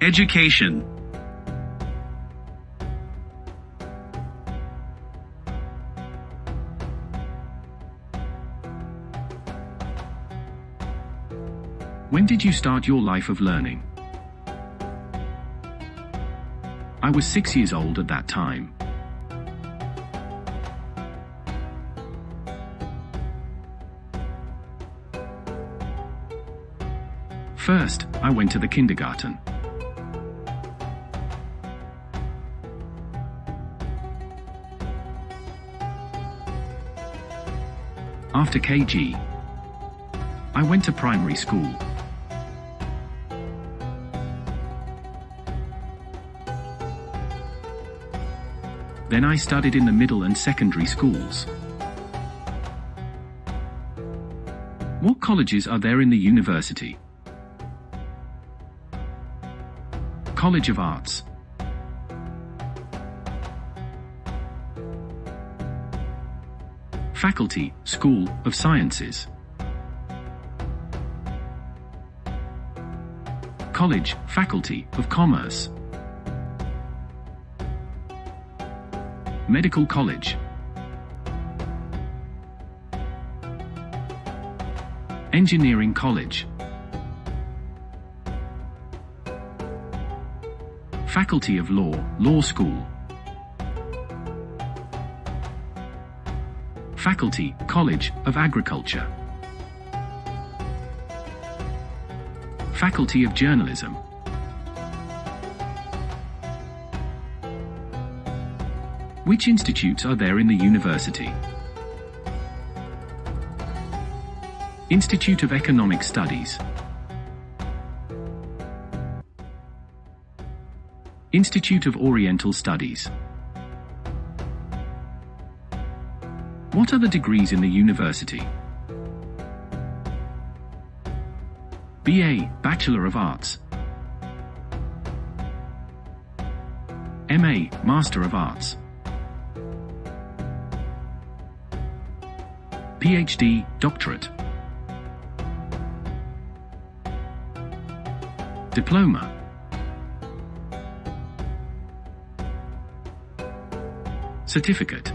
Education. When did you start your life of learning? I was 6 years old at that time. First, I went to the kindergarten. After KG, I went to primary school. Then I studied in the middle and secondary schools. What colleges are there in the university? College of Arts. Faculty, School of Sciences. College, Faculty of Commerce. Medical College. Engineering College. Faculty of Law, Law School. Faculty, College of Agriculture. Faculty of Journalism. Which institutes are there in the university? Institute of Economic Studies. Institute of Oriental Studies. What are the degrees in the university? BA, Bachelor of Arts. MA, Master of Arts. PhD, Doctorate. Diploma. Certificate.